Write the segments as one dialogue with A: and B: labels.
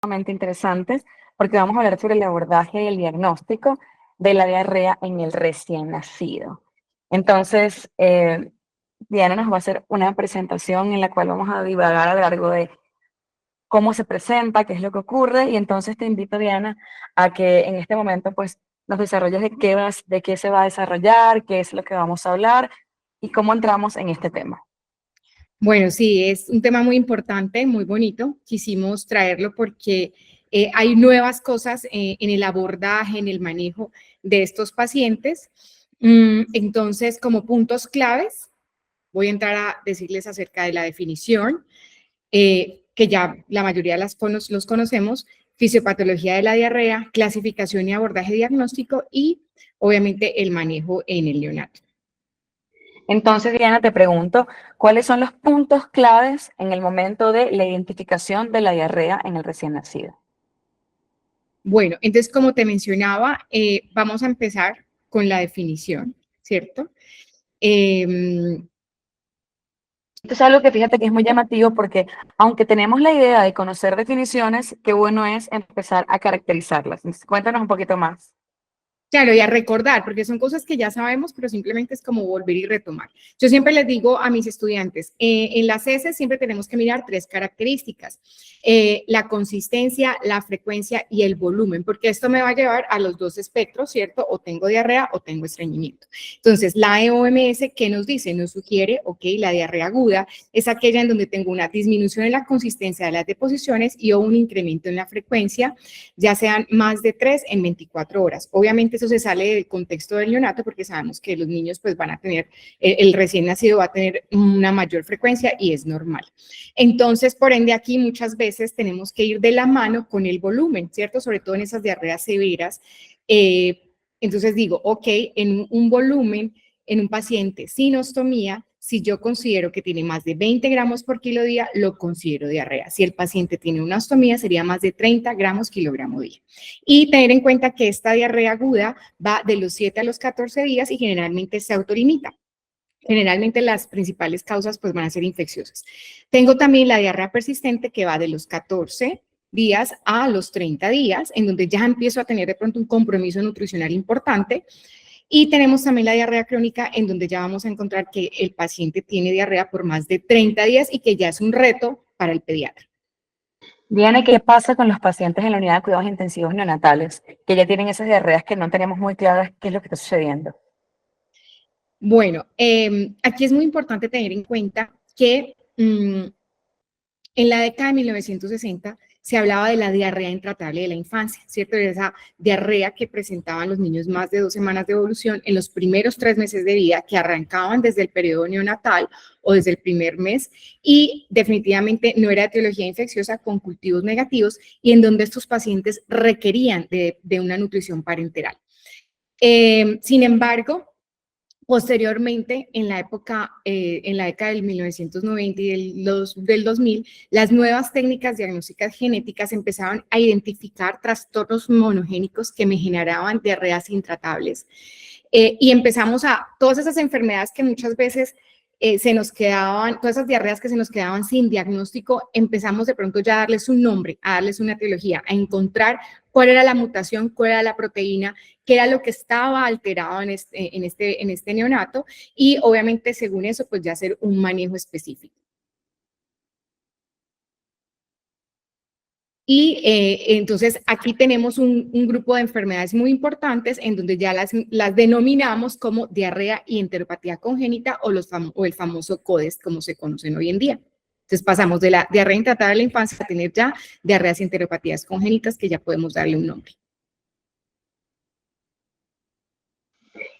A: sumamente interesantes porque vamos a hablar sobre el abordaje y el diagnóstico de la diarrea en el recién nacido. Entonces, Diana nos va a hacer una presentación en la cual vamos a divagar a lo largo de cómo se presenta, qué es lo que ocurre, y entonces te invito, Diana, a que en este momento pues nos desarrolles de qué se va a desarrollar, qué es lo que vamos a hablar y cómo entramos en este tema.
B: Bueno, sí, es un tema muy importante, muy bonito. Quisimos traerlo porque hay nuevas cosas en el abordaje, en el manejo de estos pacientes. Entonces, como puntos claves, voy a entrar a decirles acerca de la definición, que ya la mayoría de los conocemos, fisiopatología de la diarrea, clasificación y abordaje diagnóstico y, obviamente, el manejo en el neonato.
A: Entonces, Diana, te pregunto, ¿cuáles son los puntos claves en el momento de la identificación de la diarrea en el recién nacido?
B: Bueno, entonces, como te mencionaba, vamos a empezar con la definición, ¿cierto? Eh,
A: Esto es algo que fíjate que es muy llamativo porque aunque tenemos la idea de conocer definiciones, qué bueno es empezar a caracterizarlas. Entonces, cuéntanos un poquito más.
B: Claro, y a recordar, porque son cosas que ya sabemos, pero simplemente es como volver y retomar. Yo siempre les digo a mis estudiantes, en las heces siempre tenemos que mirar tres características, la consistencia, la frecuencia y el volumen, porque esto me va a llevar a los dos espectros, ¿cierto? O tengo diarrea o tengo estreñimiento. Entonces, la EOMS, ¿qué nos dice? Nos sugiere, ok, la diarrea aguda es aquella en donde tengo una disminución en la consistencia de las deposiciones y o un incremento en la frecuencia, ya sean más de 3 en 24 horas. Obviamente eso se sale del contexto del neonato porque sabemos que los niños pues van a tener, el recién nacido va a tener una mayor frecuencia y es normal. Entonces, por ende, aquí muchas veces tenemos que ir de la mano con el volumen, ¿cierto? Sobre todo en esas diarreas severas. Entonces digo, ok, en un volumen, en un paciente sin ostomía, si yo considero que tiene más de 20 gramos por kilo día, lo considero diarrea. Si el paciente tiene una ostomía, sería más de 30 gramos kilogramo día. Y tener en cuenta que esta diarrea aguda va de los 7 a los 14 días y generalmente se autolimita. Generalmente las principales causas pues van a ser infecciosas. Tengo también la diarrea persistente que va de los 14 días a los 30 días, en donde ya empiezo a tener de pronto un compromiso nutricional importante. Y tenemos también la diarrea crónica, en donde ya vamos a encontrar que el paciente tiene diarrea por más de 30 días y que ya es un reto para el pediatra.
A: Diana, ¿qué pasa con los pacientes en la unidad de cuidados intensivos neonatales que ya tienen esas diarreas que no tenemos muy claras qué es lo que está sucediendo?
B: Bueno, aquí es muy importante tener en cuenta que en la década de 1960 se hablaba de la diarrea intratable de la infancia, ¿cierto? De esa diarrea que presentaban los niños más de 2 semanas de evolución en los primeros 3 meses de vida, que arrancaban desde el periodo neonatal o desde el primer mes, y definitivamente no era etiología infecciosa con cultivos negativos y en donde estos pacientes requerían de una nutrición parenteral. Sin embargo, posteriormente, en la década del 1990 y del 2000, las nuevas técnicas diagnósticas genéticas empezaron a identificar trastornos monogénicos que me generaban diarreas intratables. Y empezamos a, todas esas enfermedades que muchas veces se nos quedaban, todas esas diarreas que se nos quedaban sin diagnóstico, empezamos de pronto ya a darles un nombre, a darles una etiología, a encontrar cuál era la mutación, cuál era la proteína, qué era lo que estaba alterado en este neonato y obviamente según eso pues ya hacer un manejo específico. Y entonces aquí tenemos un grupo de enfermedades muy importantes en donde ya las denominamos como diarrea y enteropatía congénita o el famoso CODES como se conocen hoy en día. Entonces pasamos de la diarrea intratable de la infancia a tener ya diarreas y enteropatías congénitas que ya podemos darle un nombre.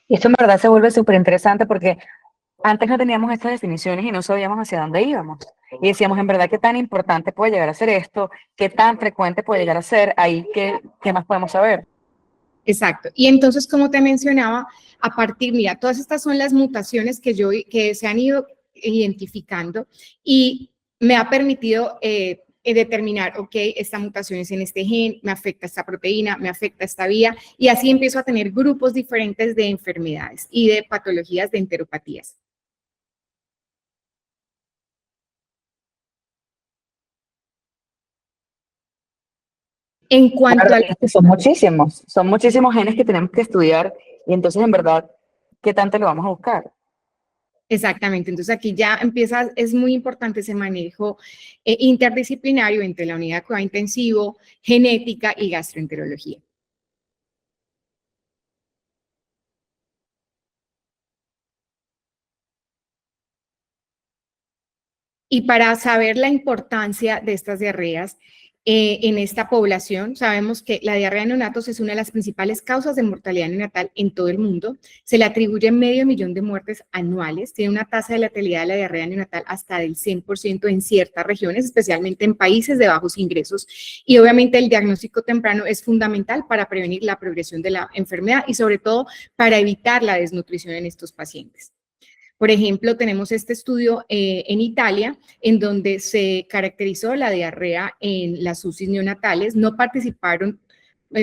A: Y esto en verdad se vuelve súper interesante porque antes no teníamos estas definiciones y no sabíamos hacia dónde íbamos. Y decíamos, en verdad, qué tan importante puede llegar a ser esto, qué tan frecuente puede llegar a ser, ahí qué más podemos saber.
B: Exacto. Y entonces, como te mencionaba, a partir, mira, todas estas son las mutaciones que se han ido identificando y me ha permitido determinar, ok, esta mutación es en este gen, me afecta esta proteína, me afecta esta vía, y así empiezo a tener grupos diferentes de enfermedades y de patologías de enteropatías. En cuanto
A: Claro,
B: a
A: es que son muchísimos genes que tenemos que estudiar y entonces en verdad, ¿qué tanto lo vamos a buscar?
B: exactamente, entonces aquí ya empieza, es muy importante ese manejo interdisciplinario entre la unidad de cuidado intensivo, genética y gastroenterología. Y para saber la importancia de estas diarreas en esta población, sabemos que la diarrea en neonatos es una de las principales causas de mortalidad neonatal en todo el mundo. Se le atribuye medio millón de muertes anuales. Tiene una tasa de letalidad de la diarrea neonatal hasta del 100% en ciertas regiones, especialmente en países de bajos ingresos. Y obviamente el diagnóstico temprano es fundamental para prevenir la progresión de la enfermedad y sobre todo para evitar la desnutrición en estos pacientes. Por ejemplo, tenemos este estudio en Italia, en donde se caracterizó la diarrea en las UCIs neonatales. No participaron,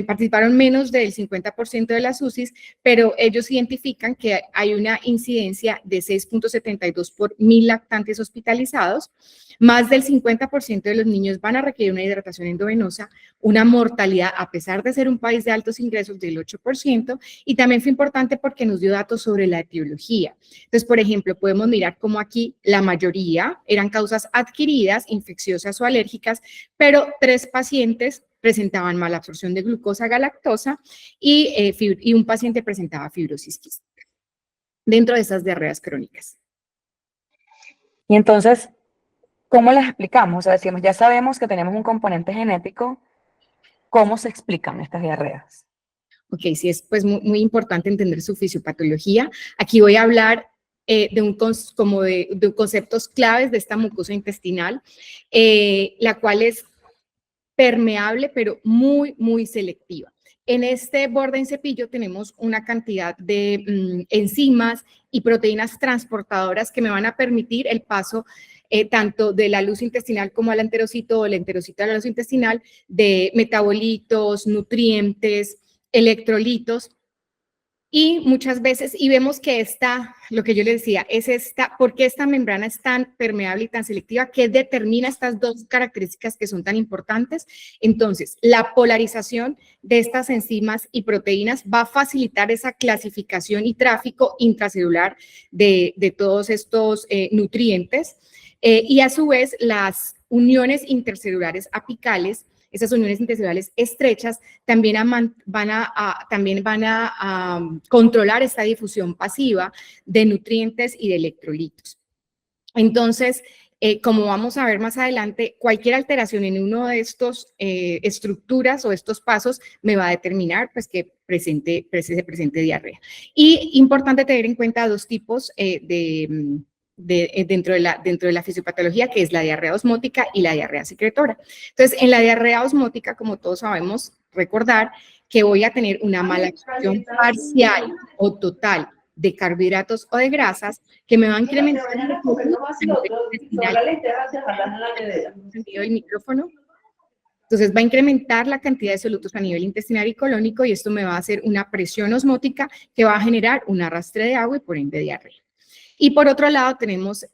B: participaron menos del 50% de las UCIs, pero ellos identifican que hay una incidencia de 6.72 por 1.000 lactantes hospitalizados. Más del 50% de los niños van a requerir una hidratación endovenosa, una mortalidad, a pesar de ser un país de altos ingresos, del 8%, y también fue importante porque nos dio datos sobre la etiología. Entonces, por ejemplo, podemos mirar cómo aquí la mayoría eran causas adquiridas, infecciosas o alérgicas, pero 3 pacientes presentaban mala absorción de glucosa galactosa y un paciente presentaba fibrosis quística dentro de esas diarreas crónicas.
A: Y entonces, ¿cómo les explicamos? O sea, decimos, ya sabemos que tenemos un componente genético, ¿cómo se explican estas diarreas?
B: Ok, sí, es pues muy importante entender su fisiopatología. Aquí voy a hablar de conceptos claves de esta mucosa intestinal, la cual es permeable, pero muy selectiva. En este borde en cepillo tenemos una cantidad de enzimas y proteínas transportadoras que me van a permitir el paso tanto de la luz intestinal como al enterocito o el enterocito a la luz intestinal, de metabolitos, nutrientes, electrolitos. Y muchas veces, y vemos que lo que yo le decía, ¿por qué esta membrana es tan permeable y tan selectiva? ¿Qué determina estas dos características que son tan importantes? Entonces, la polarización de estas enzimas y proteínas va a facilitar esa clasificación y tráfico intracelular de todos estos nutrientes. Y a su vez, las uniones intercelulares apicales, esas uniones intercelulares estrechas, también van a controlar esta difusión pasiva de nutrientes y de electrolitos. Entonces, como vamos a ver más adelante, cualquier alteración en uno de estos estructuras o estos pasos me va a determinar pues, que se presente diarrea. Y importante tener en cuenta 2 tipos dentro de la fisiopatología, que es la diarrea osmótica y la diarrea secretora. Entonces, en la diarrea osmótica, como todos sabemos, recordar que voy a tener una mala absorción parcial o total de carbohidratos o de grasas que me va a incrementar el micrófono. Entonces va a incrementar la cantidad de solutos a nivel intestinal y colónico y esto me va a hacer una presión osmótica que va a generar un arrastre de agua y por ende diarrea. Y por otro lado tenemos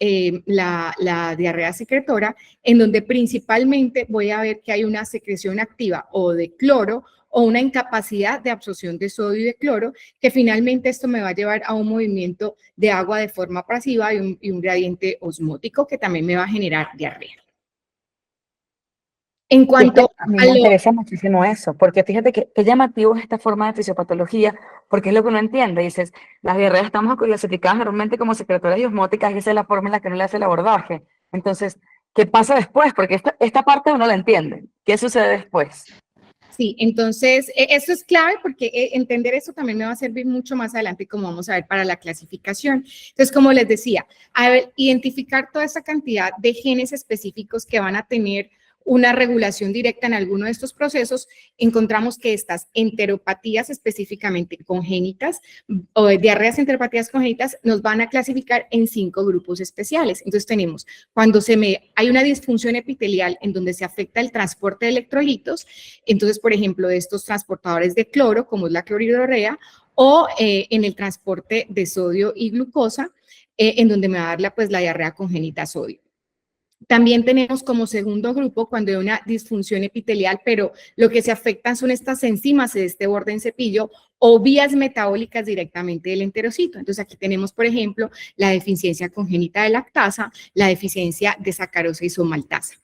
B: la diarrea secretora, en donde principalmente voy a ver que hay una secreción activa o de cloro o una incapacidad de absorción de sodio y de cloro, que finalmente esto me va a llevar a un movimiento de agua de forma pasiva y un gradiente osmótico que también me va a generar diarrea. En cuanto
A: a mí me interesa muchísimo eso, porque fíjate que qué llamativo es esta forma de fisiopatología, porque es lo que uno entiende. Dices, las diarreas estamos clasificadas normalmente como secretoras y osmóticas, y esa es la forma en la que uno le hace el abordaje. Entonces, ¿qué pasa después? Porque esta parte uno la entiende. ¿Qué sucede después?
B: Sí, entonces esto es clave porque entender esto también me va a servir mucho más adelante, como vamos a ver, para la clasificación. Entonces, como les decía, identificar toda esta cantidad de genes específicos que van a tener una regulación directa en alguno de estos procesos, encontramos que estas enteropatías específicamente congénitas o diarreas enteropatías congénitas nos van a clasificar en 5 grupos especiales. Entonces tenemos cuando hay una disfunción epitelial en donde se afecta el transporte de electrolitos, entonces por ejemplo de estos transportadores de cloro como es la clorhidrorea o en el transporte de sodio y glucosa en donde me va a dar la diarrea congénita a sodio. También tenemos como segundo grupo cuando hay una disfunción epitelial, pero lo que se afectan son estas enzimas de este borde en cepillo o vías metabólicas directamente del enterocito. Entonces aquí tenemos, por ejemplo, la deficiencia congénita de lactasa, la deficiencia de sacarosa isomaltasa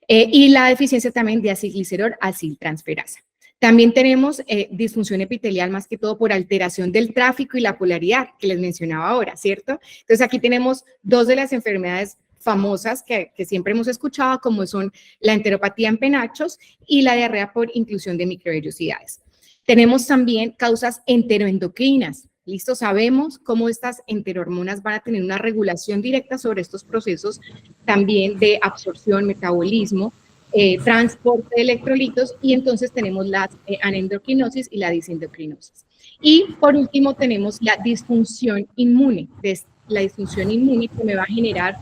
B: y la deficiencia también de acilglicerol aciltransferasa. También tenemos disfunción epitelial más que todo por alteración del tráfico y la polaridad que les mencionaba ahora, ¿cierto? Entonces aquí tenemos dos de las enfermedades famosas que siempre hemos escuchado, como son la enteropatía en penachos y la diarrea por inclusión de microvellosidades. Tenemos también causas enteroendocrinas. ¿Listo? Sabemos cómo estas enterohormonas van a tener una regulación directa sobre estos procesos también de absorción, metabolismo, transporte de electrolitos y entonces tenemos la anendocrinosis y la disendocrinosis. Y por último tenemos la disfunción inmune, la disfunción inmune que me va a generar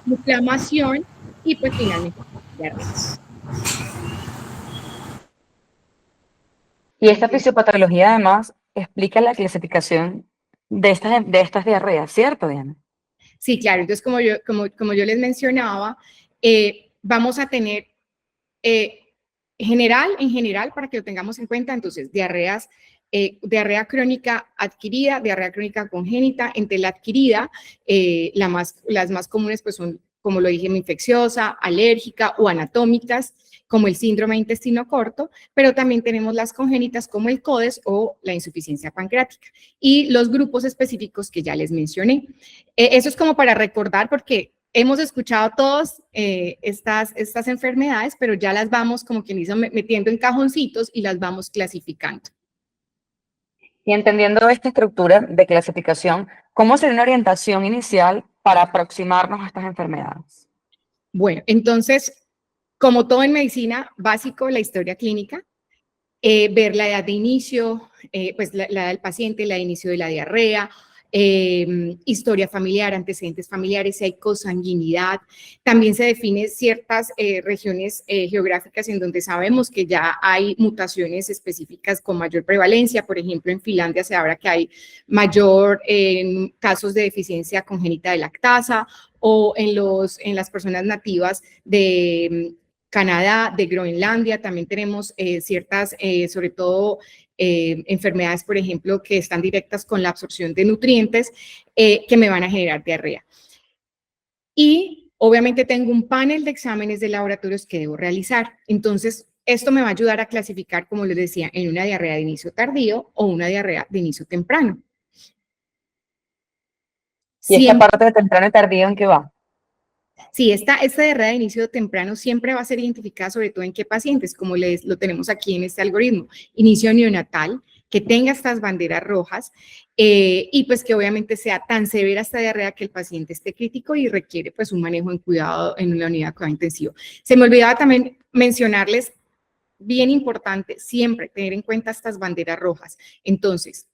B: inflamación y pues finalmente diarrea.
A: Y esta fisiopatología además explica la clasificación de estas diarreas, ¿cierto, Diana?
B: Sí, claro. Entonces, como yo les mencionaba, vamos a tener en general, para que lo tengamos en cuenta, entonces, diarrea crónica adquirida, diarrea crónica congénita. Entre la adquirida, las más comunes pues son, como lo dije, infecciosa, alérgica o anatómicas, como el síndrome de intestino corto, pero también tenemos las congénitas como el CODES o la insuficiencia pancreática y los grupos específicos que ya les mencioné. Eso es como para recordar porque hemos escuchado todas estas enfermedades, pero ya las vamos como quien dice metiendo en cajoncitos y las vamos clasificando.
A: Y entendiendo esta estructura de clasificación, ¿cómo sería una orientación inicial para aproximarnos a estas enfermedades?
B: Bueno, entonces, como todo en medicina, básico, la historia clínica, ver la edad de inicio, pues la edad del paciente, la de inicio de la diarrea, historia familiar, antecedentes familiares, si hay consanguinidad. También se define ciertas regiones geográficas en donde sabemos que ya hay mutaciones específicas con mayor prevalencia. Por ejemplo, en Finlandia se habla que hay mayor casos de deficiencia congénita de lactasa o en las personas nativas de Canadá, de Groenlandia, también tenemos ciertas, sobre todo, enfermedades, por ejemplo, que están directas con la absorción de nutrientes que me van a generar diarrea. Y obviamente tengo un panel de exámenes de laboratorios que debo realizar. Entonces, esto me va a ayudar a clasificar, como les decía, en una diarrea de inicio tardío o una diarrea de inicio temprano.
A: ¿Y esta parte de temprano y tardío en qué va?
B: Sí, esta diarrea de inicio temprano siempre va a ser identificada sobre todo en qué pacientes, como lo tenemos aquí en este algoritmo. Inicio neonatal, que tenga estas banderas rojas y pues que obviamente sea tan severa esta diarrea que el paciente esté crítico y requiere pues un manejo en cuidado en la unidad de cuidado intensivo. Se me olvidaba también mencionarles, bien importante, siempre tener en cuenta estas banderas rojas. Entonces,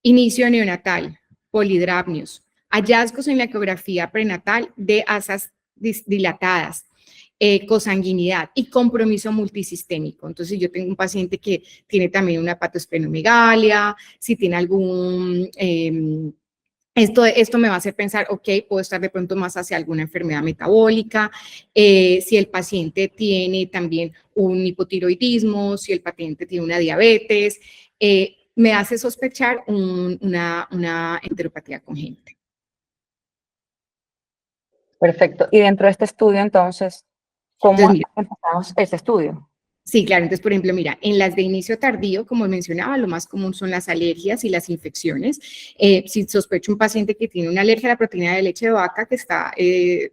B: inicio neonatal, polidrapnios, hallazgos en la ecografía prenatal de asas dilatadas, cosanguinidad y compromiso multisistémico. Entonces, yo tengo un paciente que tiene también una hepatosplenomegalia, si tiene algún... esto me va a hacer pensar, ok, puedo estar de pronto más hacia alguna enfermedad metabólica, si el paciente tiene también un hipotiroidismo, si el paciente tiene una diabetes, me hace sospechar una enteropatía congénita.
A: Perfecto. Y dentro de este estudio, entonces, ¿cómo empezamos este estudio?
B: Sí, claro. Entonces, por ejemplo, mira, en las de inicio tardío, como mencionaba, lo más común son las alergias y las infecciones. Si sospecho un paciente que tiene una alergia a la proteína de leche de vaca que está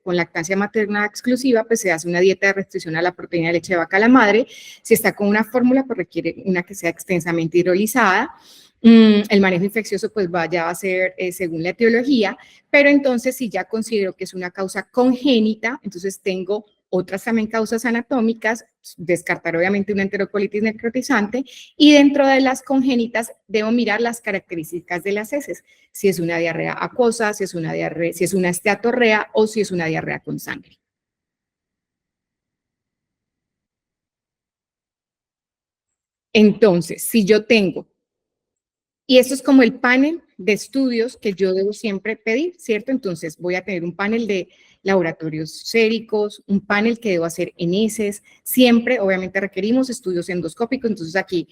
B: con lactancia materna exclusiva, pues se hace una dieta de restricción a la proteína de leche de vaca a la madre. Si está con una fórmula, pues requiere una que sea extensamente hidrolizada. El manejo infeccioso pues ya va a ser según la etiología, pero entonces si ya considero que es una causa congénita, entonces tengo otras también causas anatómicas, descartar obviamente una enterocolitis necrotizante y dentro de las congénitas debo mirar las características de las heces, si es una diarrea acuosa, si es una esteatorrea o si es una diarrea con sangre. Entonces, si yo tengo, y esto es como el panel de estudios que yo debo siempre pedir, ¿cierto? Entonces voy a tener un panel de laboratorios séricos, un panel que debo hacer en heces. Siempre, obviamente, requerimos estudios endoscópicos. Entonces, aquí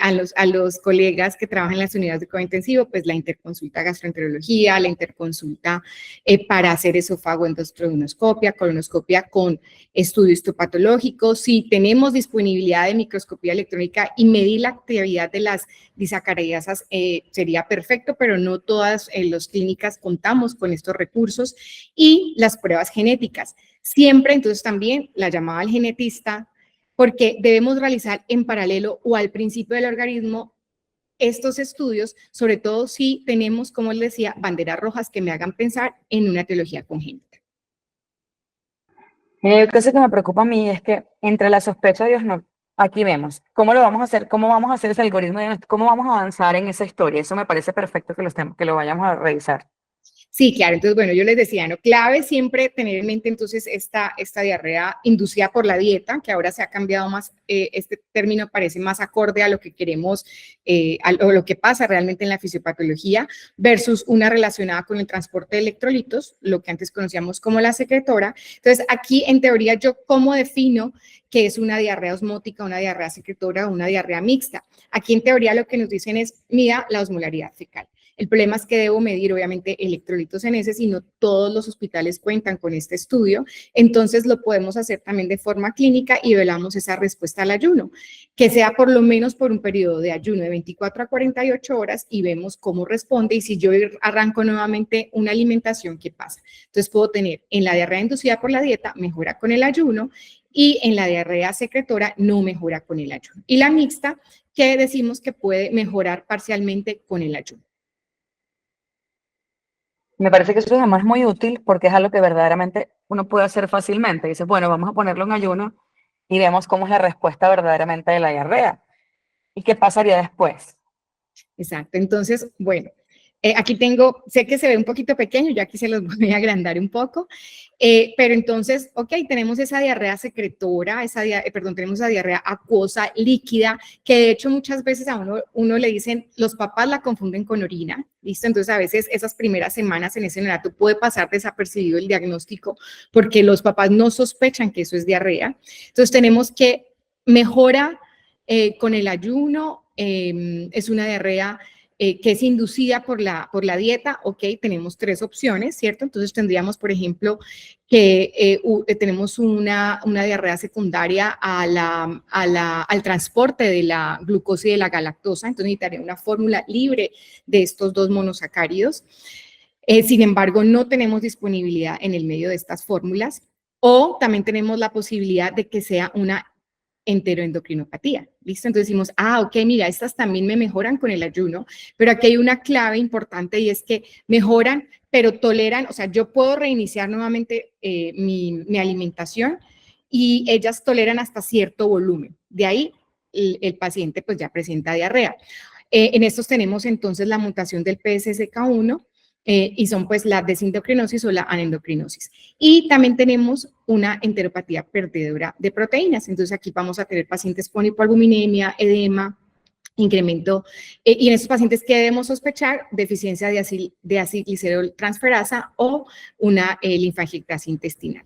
B: a los colegas que trabajan en las unidades de cuidado intensivo, pues la interconsulta gastroenterología, la interconsulta para hacer esofagoendoscopia, colonoscopia con estudio histopatológico. Si tenemos disponibilidad de microscopía electrónica y medir la actividad de las disacaridasas, sería perfecto, pero no todas las clínicas contamos con estos recursos. Y las pruebas genéticas. Siempre, entonces, también la llamada al genetista, porque debemos realizar en paralelo o al principio del organismo estos estudios, sobre todo si tenemos, como les decía, banderas rojas que me hagan pensar en una etiología congénita.
A: Cosa que me preocupa a mí es que entre la sospecha y Dios no, aquí vemos cómo lo vamos a hacer, cómo vamos a hacer ese algoritmo, cómo vamos a avanzar en esa historia. Eso me parece perfecto que lo vayamos a revisar.
B: Sí, claro. Entonces, bueno, yo les decía, ¿no? Clave siempre tener en mente entonces esta diarrea inducida por la dieta, que ahora se ha cambiado más, este término parece más acorde a lo que queremos, o lo que pasa realmente en la fisiopatología, versus una relacionada con el transporte de electrolitos, lo que antes conocíamos como la secretora. Entonces, aquí en teoría, ¿yo cómo defino qué es una diarrea osmótica, una diarrea secretora o una diarrea mixta? Aquí en teoría lo que nos dicen es, mida la osmolaridad fecal. El problema es que debo medir, obviamente, electrolitos en ese, si no todos los hospitales cuentan con este estudio. Entonces, lo podemos hacer también de forma clínica y velamos esa respuesta al ayuno, que sea por lo menos por un periodo de ayuno de 24 a 48 horas y vemos cómo responde. Y si yo arranco nuevamente una alimentación, ¿qué pasa? Entonces, puedo tener en la diarrea inducida por la dieta, mejora con el ayuno, y en la diarrea secretora no mejora con el ayuno. Y la mixta, que decimos que puede mejorar parcialmente con el ayuno.
A: Me parece que eso además es muy útil porque es algo que verdaderamente uno puede hacer fácilmente. Dices, bueno, vamos a ponerlo en ayuno y vemos cómo es la respuesta verdaderamente de la diarrea. ¿Y qué pasaría después?
B: Exacto. Entonces, bueno, aquí tengo, sé que se ve un poquito pequeño, yo aquí se los voy a agrandar un poco, pero entonces, ok, tenemos esa diarrea secretora, tenemos esa diarrea acuosa, líquida, que de hecho muchas veces a uno le dicen, los papás la confunden con orina, ¿listo? Entonces a veces esas primeras semanas en ese neonato puede pasar desapercibido el diagnóstico porque los papás no sospechan que eso es diarrea. Entonces tenemos que mejora con el ayuno, es una diarrea que es inducida por la dieta. Ok, tenemos tres opciones, ¿cierto? Entonces tendríamos, por ejemplo, que tenemos una diarrea secundaria al transporte de la glucosa y de la galactosa, entonces necesitaría una fórmula libre de estos dos monosacáridos. Sin embargo, no tenemos disponibilidad en el medio de estas fórmulas, o también tenemos la posibilidad de que sea una enteroendocrinopatía, ¿listo? Entonces decimos, ok, mira, estas también me mejoran con el ayuno, pero aquí hay una clave importante y es que mejoran, pero toleran, o sea, yo puedo reiniciar nuevamente mi alimentación y ellas toleran hasta cierto volumen. De ahí el paciente pues ya presenta diarrea. En estos tenemos entonces la mutación del PSSK1, y son pues la desendocrinosis o la anendocrinosis. Y también tenemos una enteropatía perdedora de proteínas. Entonces aquí vamos a tener pacientes con hipoalbuminemia, edema, incremento, y en estos pacientes que debemos sospechar deficiencia de acilglicerol transferasa o una linfangiectasia intestinal.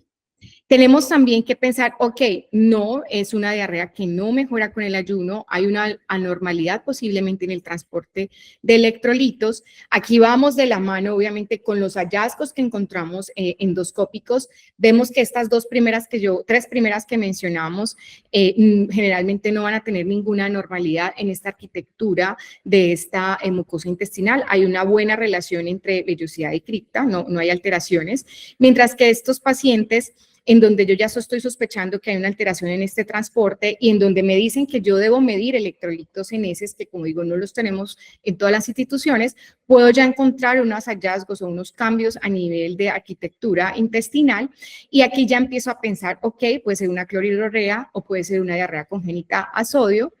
B: Tenemos también que pensar, ok, no, es una diarrea que no mejora con el ayuno, hay una anormalidad posiblemente en el transporte de electrolitos. Aquí vamos de la mano, obviamente, con los hallazgos que encontramos endoscópicos. Vemos que estas tres primeras que mencionamos, generalmente no van a tener ninguna anormalidad en esta arquitectura de esta mucosa intestinal. Hay una buena relación entre vellosidad y cripta, no hay alteraciones, mientras que estos pacientes en donde yo ya estoy sospechando que hay una alteración en este transporte y en donde me dicen que yo debo medir electrolitos en heces, que como digo, no los tenemos en todas las instituciones, puedo ya encontrar unos hallazgos o unos cambios a nivel de arquitectura intestinal y aquí ya empiezo a pensar, ok, puede ser una clorhidrorea o puede ser una diarrea congénita a sodio.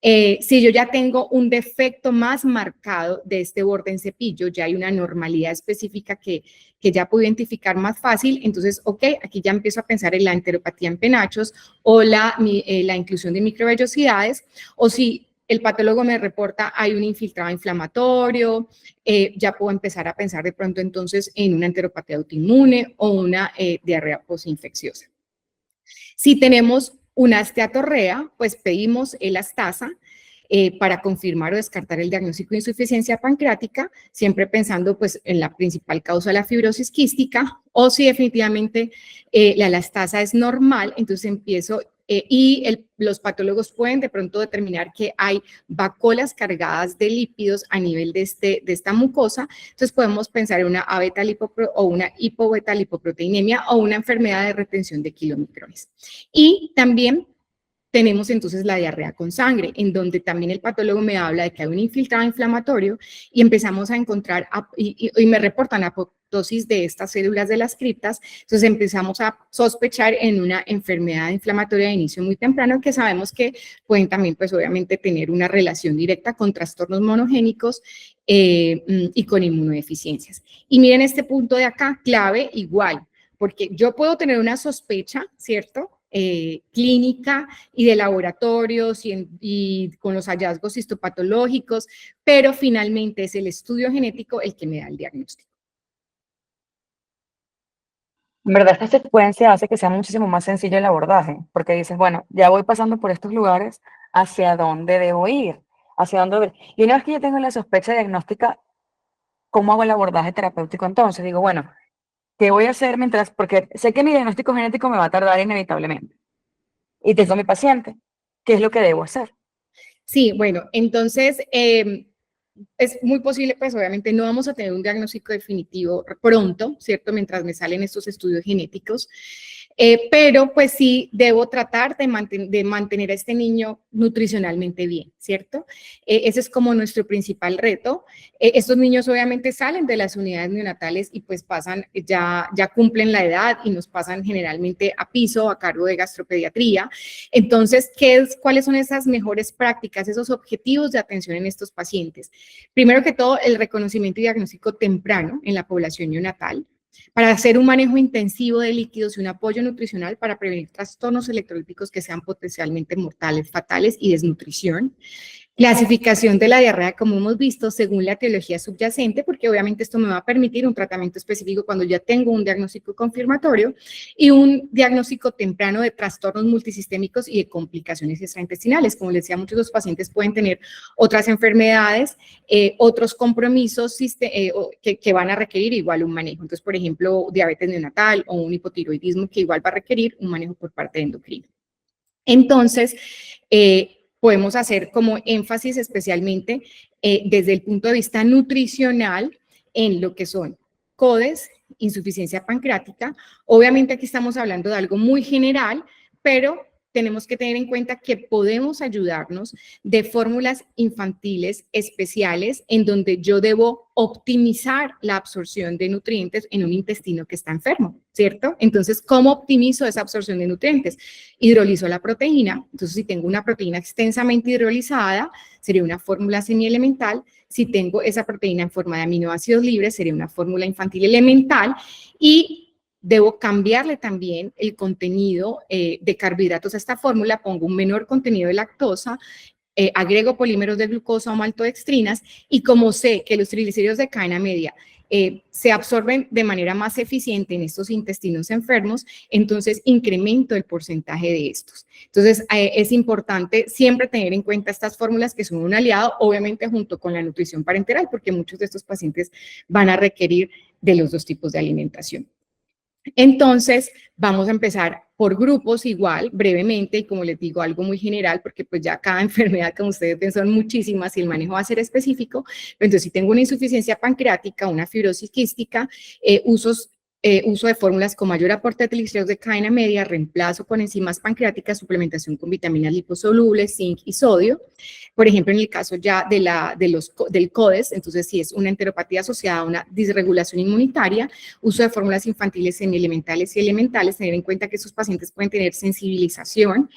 B: Si yo ya tengo un defecto más marcado de este borde en cepillo, ya hay una normalidad específica que ya puedo identificar más fácil, entonces, ok, aquí ya empiezo a pensar en la enteropatía en penachos o la inclusión de microvellosidades, o si el patólogo me reporta hay un infiltrado inflamatorio, ya puedo empezar a pensar de pronto entonces en una enteropatía autoinmune o una diarrea postinfecciosa. Si tenemos una esteatorrea, pues pedimos elastasa para confirmar o descartar el diagnóstico de insuficiencia pancreática, siempre pensando pues en la principal causa de la fibrosis quística, o si definitivamente la elastasa es normal, entonces empiezo los patólogos pueden de pronto determinar que hay vacuolas cargadas de lípidos a nivel de esta mucosa, entonces podemos pensar en una o una hipobeta-lipoproteinemia o una enfermedad de retención de kilomicrones. Y también tenemos entonces la diarrea con sangre, en donde también el patólogo me habla de que hay un infiltrado inflamatorio y empezamos a encontrar, y me reportan apoptosis de estas células de las criptas, entonces empezamos a sospechar en una enfermedad inflamatoria de inicio muy temprano que sabemos que pueden también, pues obviamente, tener una relación directa con trastornos monogénicos y con inmunodeficiencias. Y miren este punto de acá, clave igual, porque yo puedo tener una sospecha, ¿cierto?, clínica y de laboratorios y con los hallazgos histopatológicos, pero finalmente es el estudio genético el que me da el diagnóstico.
A: En verdad, esta secuencia hace que sea muchísimo más sencillo el abordaje, porque dices, bueno, ya voy pasando por estos lugares, ¿hacia dónde debo ir? ¿Hacia dónde debo ir? Y una vez que yo tengo la sospecha diagnóstica, ¿cómo hago el abordaje terapéutico entonces? Digo, bueno, ¿qué voy a hacer mientras? Porque sé que mi diagnóstico genético me va a tardar inevitablemente. Y tengo a mi paciente. ¿Qué es lo que debo hacer?
B: Sí, bueno, entonces es muy posible, pues obviamente no vamos a tener un diagnóstico definitivo pronto, ¿cierto? Mientras me salen estos estudios genéticos, pero pues sí debo tratar de mantener a este niño nutricionalmente bien, ¿cierto? Ese es como nuestro principal reto. Estos niños obviamente salen de las unidades neonatales y pues pasan, ya cumplen la edad y nos pasan generalmente a piso a cargo de gastropediatría. Entonces, ¿cuáles son esas mejores prácticas, esos objetivos de atención en estos pacientes? Primero que todo, el reconocimiento y diagnóstico temprano en la población neonatal, para hacer un manejo intensivo de líquidos y un apoyo nutricional para prevenir trastornos electrolíticos que sean potencialmente mortales, fatales y desnutrición. Clasificación de la diarrea, como hemos visto, según la etiología subyacente, porque obviamente esto me va a permitir un tratamiento específico cuando ya tengo un diagnóstico confirmatorio y un diagnóstico temprano de trastornos multisistémicos y de complicaciones extraintestinales. Como les decía, muchos de los pacientes pueden tener otras enfermedades, otros compromisos que van a requerir igual un manejo. Entonces, por ejemplo, diabetes neonatal o un hipotiroidismo que igual va a requerir un manejo por parte de endocrino. Entonces, podemos hacer como énfasis especialmente desde el punto de vista nutricional en lo que son CODES, insuficiencia pancreática. Obviamente aquí estamos hablando de algo muy general, pero tenemos que tener en cuenta que podemos ayudarnos de fórmulas infantiles especiales en donde yo debo optimizar la absorción de nutrientes en un intestino que está enfermo, ¿cierto? Entonces, ¿cómo optimizo esa absorción de nutrientes? Hidrolizo la proteína. Entonces, si tengo una proteína extensamente hidrolizada, sería una fórmula semielemental. Si tengo esa proteína en forma de aminoácidos libres, sería una fórmula infantil elemental. Y debo cambiarle también el contenido de carbohidratos a esta fórmula, pongo un menor contenido de lactosa, agrego polímeros de glucosa o maltodextrinas, y como sé que los triglicéridos de cadena media se absorben de manera más eficiente en estos intestinos enfermos, entonces incremento el porcentaje de estos. Entonces es importante siempre tener en cuenta estas fórmulas que son un aliado, obviamente junto con la nutrición parenteral, porque muchos de estos pacientes van a requerir de los dos tipos de alimentación. Entonces, vamos a empezar por grupos igual, brevemente, y como les digo, algo muy general, porque pues ya cada enfermedad, como ustedes ven, son muchísimas y el manejo va a ser específico. Entonces, si tengo una insuficiencia pancreática, una fibrosis quística, uso de fórmulas con mayor aporte de triglicéridos de cadena media, reemplazo con enzimas pancreáticas, suplementación con vitaminas liposolubles, zinc y sodio. Por ejemplo, en el caso ya del CODES, entonces si es una enteropatía asociada a una disregulación inmunitaria, uso de fórmulas infantiles semielementales y elementales, tener en cuenta que esos pacientes pueden tener sensibilización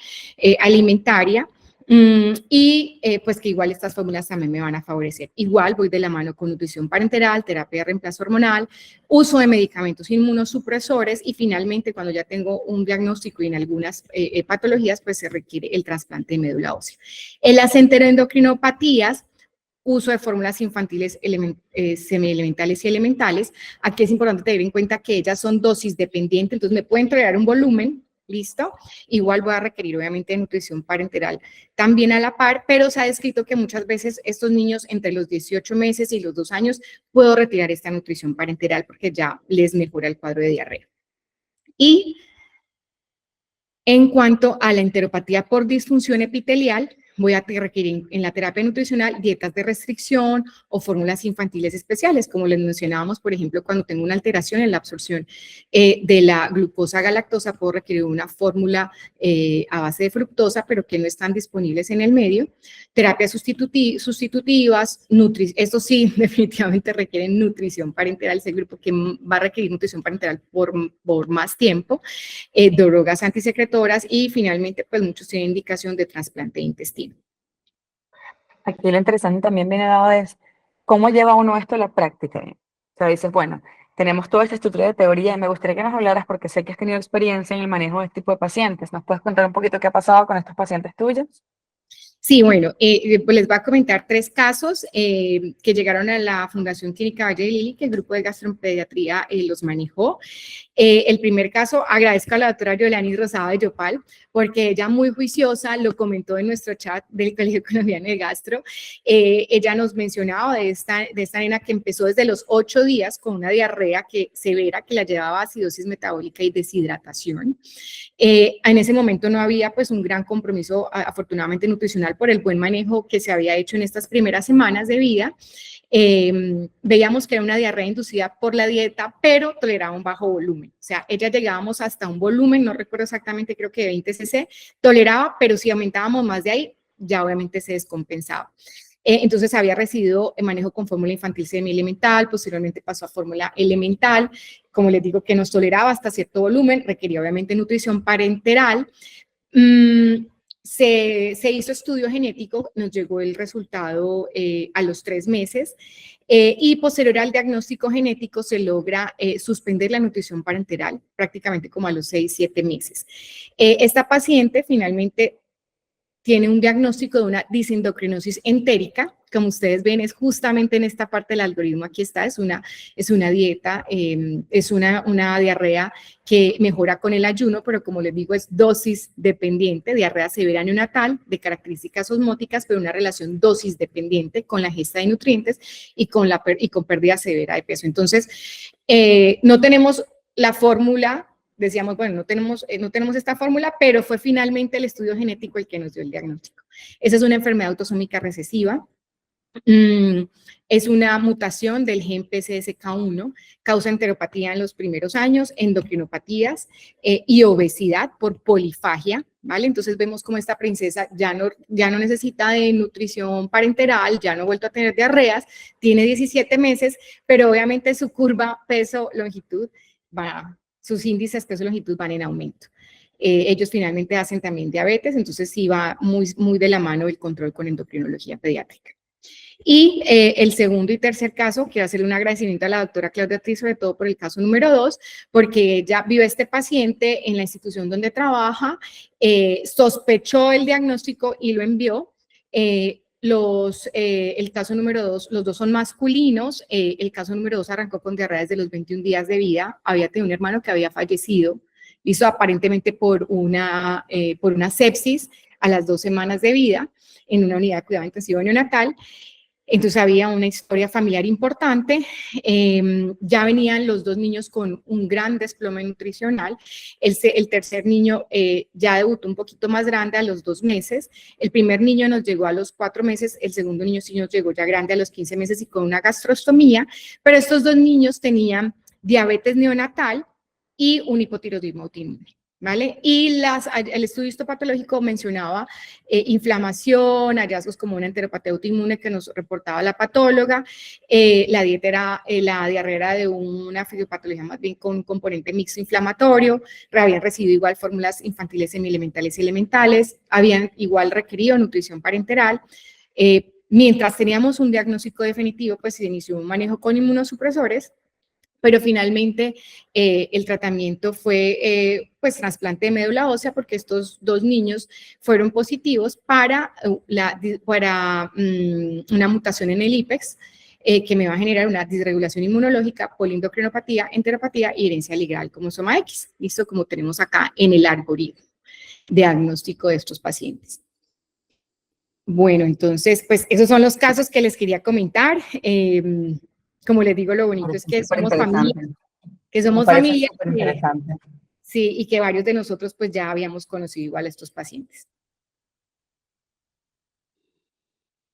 B: alimentaria, Pues que igual estas fórmulas también me van a favorecer. Igual voy de la mano con nutrición parenteral, terapia de reemplazo hormonal, uso de medicamentos inmunosupresores y finalmente cuando ya tengo un diagnóstico y en algunas patologías pues se requiere el trasplante de médula ósea. En las enteroendocrinopatías, uso de fórmulas infantiles semielementales y elementales. Aquí es importante tener en cuenta que ellas son dosis dependientes, entonces me pueden tolerar un volumen, ¿listo? Igual voy a requerir obviamente de nutrición parenteral también a la par, pero se ha descrito que muchas veces estos niños entre los 18 meses y los 2 años puedo retirar esta nutrición parenteral porque ya les mejora el cuadro de diarrea. Y en cuanto a la enteropatía por disfunción epitelial, voy a requerir en la terapia nutricional dietas de restricción o fórmulas infantiles especiales, como les mencionábamos, por ejemplo, cuando tengo una alteración en la absorción de la glucosa galactosa, puedo requerir una fórmula a base de fructosa, pero que no están disponibles en el medio. Terapias sustitutivas, estos sí definitivamente requieren nutrición parenteral, es el grupo que va a requerir nutrición parenteral por más tiempo, drogas antisecretoras y finalmente, pues muchos tienen indicación de trasplante de intestino.
A: Aquí lo interesante también viene dado es cómo lleva uno esto a la práctica. O sea, dices, bueno, tenemos toda esta estructura de teoría y me gustaría que nos hablaras porque sé que has tenido experiencia en el manejo de este tipo de pacientes. ¿Nos puedes contar un poquito qué ha pasado con estos pacientes tuyos?
B: Sí, bueno, pues les voy a comentar 3 casos que llegaron a la Fundación Clínica Valle de Lili, que el grupo de gastropediatría los manejó. El primer caso, agradezco a la doctora Yolani Rosado de Yopal, porque ella muy juiciosa lo comentó en nuestro chat del Colegio Colombiano de Gastro. Ella nos mencionaba de esta nena que empezó desde los 8 días con una diarrea severa que la llevaba a acidosis metabólica y deshidratación. En ese momento no había pues un gran compromiso, afortunadamente, nutricional por el buen manejo que se había hecho en estas primeras semanas de vida. Veíamos que era una diarrea inducida por la dieta, pero toleraba un bajo volumen. O sea, ella llegábamos hasta un volumen, no recuerdo exactamente, creo que de 20 cc, toleraba, pero si aumentábamos más de ahí, ya obviamente se descompensaba. Entonces había recibido manejo con fórmula infantil semi-elemental, posteriormente pasó a fórmula elemental, como les digo, que nos toleraba hasta cierto volumen, requería obviamente nutrición parenteral. Se hizo estudio genético, nos llegó el resultado a los 3 meses y posterior al diagnóstico genético se logra suspender la nutrición parenteral prácticamente como a los 6-7 meses. Esta paciente finalmente tiene un diagnóstico de una disendocrinosis entérica. Como ustedes ven, es justamente en esta parte del algoritmo, aquí está, es una dieta, es una diarrea que mejora con el ayuno, pero como les digo, es dosis dependiente, diarrea severa neonatal, de características osmóticas, pero una relación dosis dependiente con la ingesta de nutrientes y con pérdida severa de peso. Entonces, no tenemos la fórmula. Decíamos, bueno, no tenemos esta fórmula, pero fue finalmente el estudio genético el que nos dio el diagnóstico. Esa es una enfermedad autosómica recesiva. Es una mutación del gen PCSK1, causa enteropatía en los primeros años, endocrinopatías y obesidad por polifagia, ¿vale? Entonces vemos como esta princesa ya no necesita de nutrición parenteral, ya no ha vuelto a tener diarreas, tiene 17 meses, pero obviamente su curva peso-longitud sus índices peso-longitud van en aumento. Ellos finalmente hacen también diabetes, entonces sí va muy de la mano el control con endocrinología pediátrica. Y el segundo y tercer caso, quiero hacerle un agradecimiento a la doctora Claudia Triz, sobre todo por el caso número 2, porque ella vio a este paciente en la institución donde trabaja, sospechó el diagnóstico y lo envió. El caso número 2, los 2 son masculinos. El caso número 2 arrancó con diarrea desde los 21 días de vida. Había tenido un hermano que había fallecido, hizo aparentemente por una sepsis a las 2 semanas de vida en una unidad de cuidado intensivo neonatal. Entonces había una historia familiar importante, ya venían los 2 niños con un gran desplome nutricional, el tercer niño ya debutó un poquito más grande a los 2 meses, el primer niño nos llegó a los 4 meses, el segundo niño sí nos llegó ya grande a los 15 meses y con una gastrostomía, pero estos 2 niños tenían diabetes neonatal y un hipotiroidismo autoinmune. ¿vale? Y el estudio histopatológico mencionaba inflamación, hallazgos como una enteropatía autoinmune que nos reportaba la patóloga, la dieta era, la diarrea era de una fisiopatología más bien con componente mixto inflamatorio, habían recibido igual fórmulas infantiles semielementales y elementales, habían igual requerido nutrición parenteral, mientras teníamos un diagnóstico definitivo, pues se inició un manejo con inmunosupresores, pero finalmente el tratamiento fue pues trasplante de médula ósea porque estos dos niños fueron positivos para una mutación en el IPEX que me va a generar una disregulación inmunológica, polindocrinopatía, enteropatía y herencia ligal como soma X, listo, como tenemos acá en el algoritmo diagnóstico de estos pacientes. Bueno, entonces, pues esos son los casos que les quería comentar. Como les digo, lo bonito es que
A: Súper
B: somos familia,
A: interesante.
B: que
A: Me
B: somos
A: parece
B: familia,
A: súper interesante.
B: sí, y que varios de nosotros pues ya habíamos conocido igual a estos pacientes.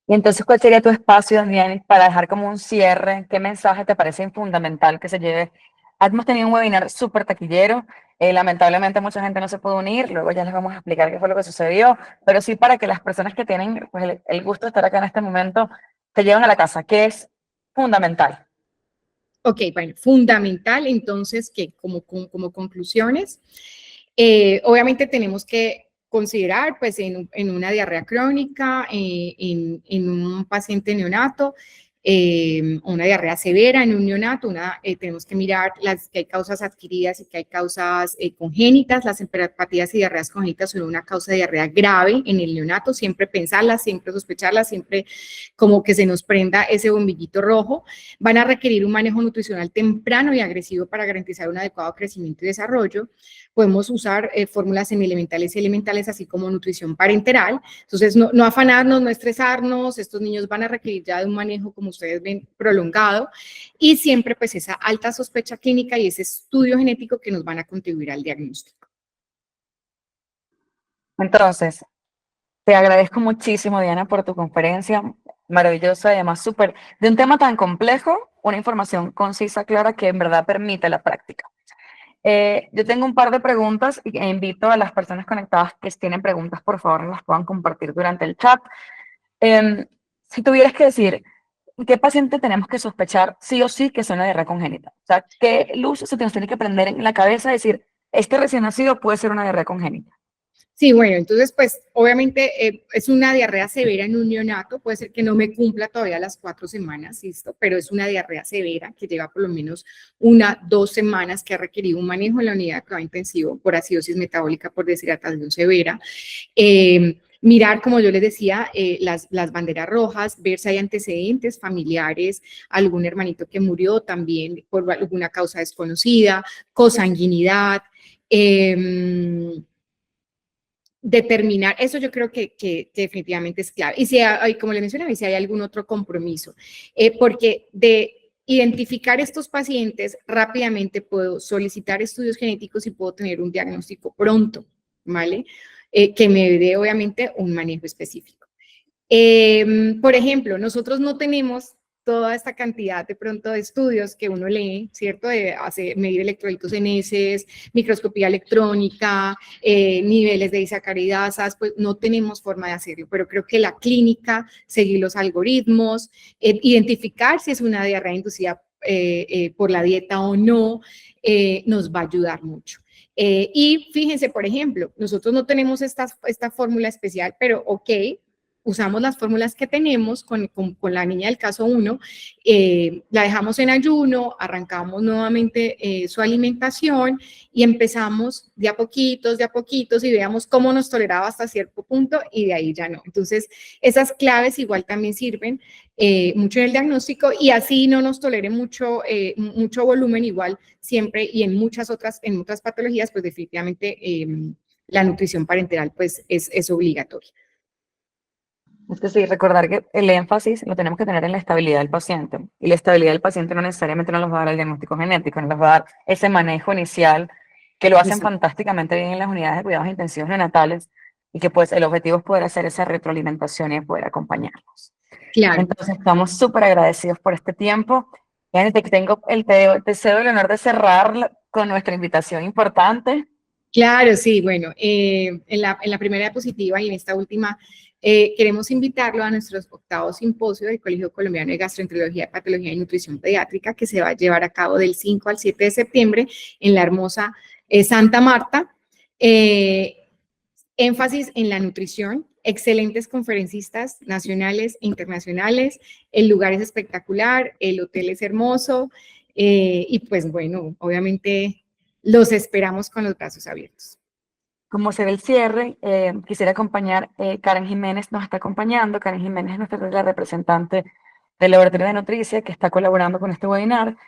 A: Y entonces, ¿cuál sería tu espacio, Daniel, para dejar como un cierre? ¿Qué mensaje te parece fundamental que se lleve? Hemos tenido un webinar súper taquillero. Lamentablemente mucha gente no se pudo unir. Luego ya les vamos a explicar qué fue lo que sucedió. Pero sí para que las personas que tienen pues, el gusto de estar acá en este momento se lleven a la casa, que es fundamental.
B: Ok, bueno, fundamental entonces que como conclusiones, obviamente tenemos que considerar pues en una diarrea crónica, en un paciente neonato, una diarrea severa en un neonato, tenemos que mirar que hay causas adquiridas y que hay causas congénitas. Las enteropatías y diarreas congénitas son una causa de diarrea grave en el neonato, siempre pensarlas, siempre sospecharlas, siempre como que se nos prenda ese bombillito rojo. Van a requerir un manejo nutricional temprano y agresivo para garantizar un adecuado crecimiento y desarrollo. Podemos usar fórmulas semielementales y elementales, así como nutrición parenteral. Entonces, no afanarnos, no estresarnos. Estos niños van a requerir ya de un manejo, como ustedes ven, prolongado. Y siempre, pues, esa alta sospecha clínica y ese estudio genético que nos van a contribuir al diagnóstico.
A: Entonces, te agradezco muchísimo, Diana, por tu conferencia maravillosa y además súper, de un tema tan complejo, una información concisa, clara, que en verdad permite la práctica. Yo tengo un par de preguntas e invito a las personas conectadas que tienen preguntas, por favor, las puedan compartir durante el chat. Si tuvieras que decir, ¿qué paciente tenemos que sospechar sí o sí que es una diarrea congénita? O sea, ¿qué luz se nos tiene que prender en la cabeza y decir, este recién nacido puede ser una diarrea congénita?
B: Sí, bueno, entonces, pues, obviamente es una diarrea severa en un neonato, puede ser que no me cumpla todavía las 4 semanas, ¿listo? Pero es una diarrea severa que lleva por lo menos 2 semanas, que ha requerido un manejo en la unidad de cuidado intensivo por acidosis metabólica por deshidratación severa. Mirar, como yo les decía, las banderas rojas, ver si hay antecedentes familiares, algún hermanito que murió también por alguna causa desconocida, consanguinidad, determinar, eso yo creo que definitivamente es clave. Y si hay, como le mencionaba, si hay algún otro compromiso, porque de identificar estos pacientes rápidamente puedo solicitar estudios genéticos y puedo tener un diagnóstico pronto, ¿vale? Que me dé obviamente un manejo específico. Por ejemplo, nosotros no tenemos toda esta cantidad de pronto de estudios que uno lee, ¿cierto? De medir electrolitos en heces, microscopía electrónica, niveles de disacaridasas, pues no tenemos forma de hacerlo, pero creo que la clínica, seguir los algoritmos, identificar si es una diarrea inducida por la dieta o no, nos va a ayudar mucho. Y fíjense, por ejemplo, nosotros no tenemos esta fórmula especial, pero ok, usamos las fórmulas que tenemos con la niña del caso 1, la dejamos en ayuno, arrancamos nuevamente su alimentación y empezamos de a poquitos y veamos cómo nos toleraba hasta cierto punto y de ahí ya no. Entonces, esas claves igual también sirven mucho en el diagnóstico y así no nos tolere mucho volumen igual siempre y en otras patologías, pues definitivamente la nutrición parenteral pues es obligatoria.
A: Es que sí, recordar que el énfasis lo tenemos que tener en la estabilidad del paciente. Y la estabilidad del paciente no necesariamente nos va a dar el diagnóstico genético, nos va a dar ese manejo inicial que lo hacen fantásticamente bien en las unidades de cuidados intensivos neonatales y que pues el objetivo es poder hacer esa retroalimentación y poder acompañarlos.
B: Claro.
A: Entonces estamos súper agradecidos por este tiempo. Y te cedo el honor de cerrar con nuestra invitación importante.
B: Claro, sí, bueno, en la primera diapositiva y en esta última, queremos invitarlo a nuestro octavo simposio del Colegio Colombiano de Gastroenterología, Patología y Nutrición Pediátrica, que se va a llevar a cabo del 5 al 7 de septiembre en la hermosa Santa Marta. Énfasis en la nutrición, excelentes conferencistas nacionales e internacionales, el lugar es espectacular, el hotel es hermoso, y pues bueno, obviamente los esperamos con los brazos abiertos.
A: Como será el cierre, quisiera acompañar, Karen Jiménez nos está acompañando. Karen Jiménez es la representante del Laboratorio de Nutricia que está colaborando con este webinar.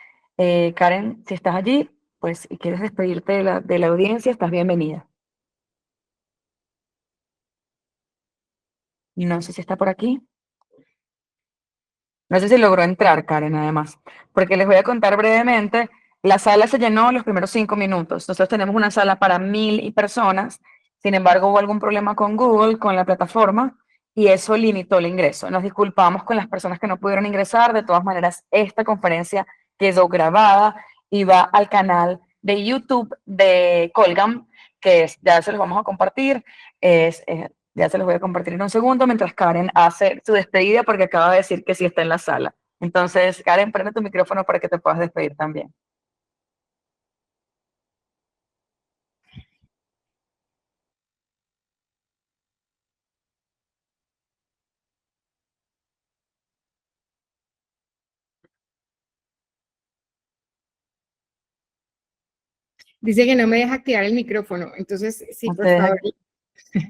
A: Karen, si estás allí, pues, y quieres despedirte de la audiencia, estás bienvenida. No sé si está por aquí. No sé si logró entrar, Karen, además, porque les voy a contar brevemente. La sala se llenó los primeros 5 minutos. Nosotros tenemos una sala para 1000 personas. Sin embargo, hubo algún problema con Google, con la plataforma, y eso limitó el ingreso. Nos disculpamos con las personas que no pudieron ingresar. De todas maneras, esta conferencia quedó grabada y va al canal de YouTube de Colgam, ya se los vamos a compartir. Ya se los voy a compartir en un segundo mientras Karen hace su despedida porque acaba de decir que sí está en la sala. Entonces, Karen, prende tu micrófono para que te puedas despedir también.
B: Dice que no me deja activar el micrófono, entonces sí, por favor,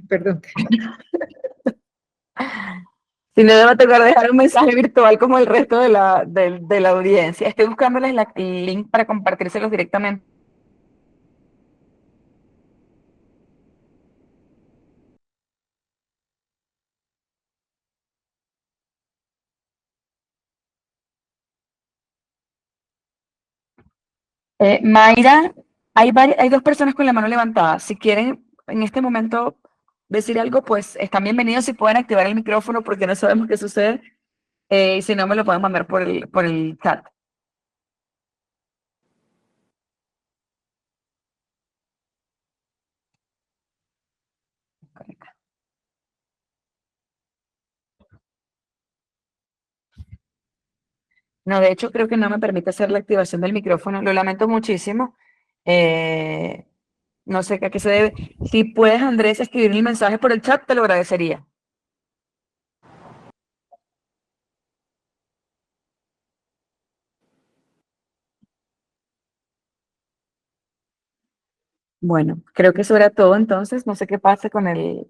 B: perdón.
A: Si no, debo tocar dejar un mensaje virtual como el resto de la audiencia. Estoy buscándoles el link para compartírselos directamente. Mayra, hay dos personas con la mano levantada. Si quieren en este momento decir algo, pues están bienvenidos. Si pueden activar el micrófono porque no sabemos qué sucede. Y si no, me lo pueden mandar por el chat. No, de hecho, creo que no me permite hacer la activación del micrófono. Lo lamento muchísimo. Eh, no sé a qué se debe. Si puedes, Andrés, escribir el mensaje por el chat, te lo agradecería. Bueno, creo que eso era todo entonces. No sé qué pasa con el...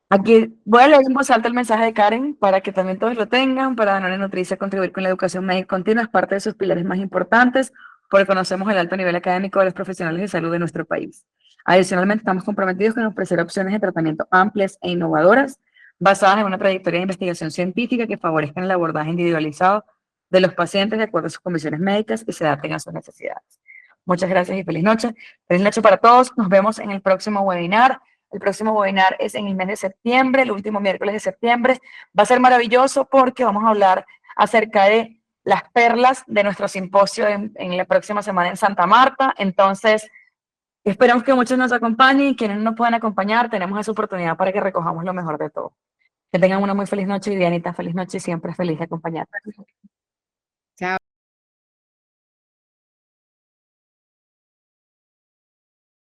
A: Aquí voy a leer en voz alta el mensaje de Karen para que también todos lo tengan. Para Danone Nutricia contribuir con la educación médica continua es parte de sus pilares más importantes porque conocemos el alto nivel académico de los profesionales de salud de nuestro país. Adicionalmente, estamos comprometidos con ofrecer opciones de tratamiento amplias e innovadoras basadas en una trayectoria de investigación científica que favorezcan el abordaje individualizado de los pacientes de acuerdo a sus condiciones médicas y se adapten a sus necesidades. Muchas gracias y feliz noche. Feliz noche para todos. Nos vemos en el próximo webinar. El próximo webinar es en el mes de septiembre, el último miércoles de septiembre. Va a ser maravilloso porque vamos a hablar acerca de las perlas de nuestro simposio en la próxima semana en Santa Marta. Entonces, esperamos que muchos nos acompañen y quienes no nos puedan acompañar, tenemos esa oportunidad para que recojamos lo mejor de todo. Que tengan una muy feliz noche, Vivianita. Feliz noche y siempre feliz de acompañar.
B: Chao.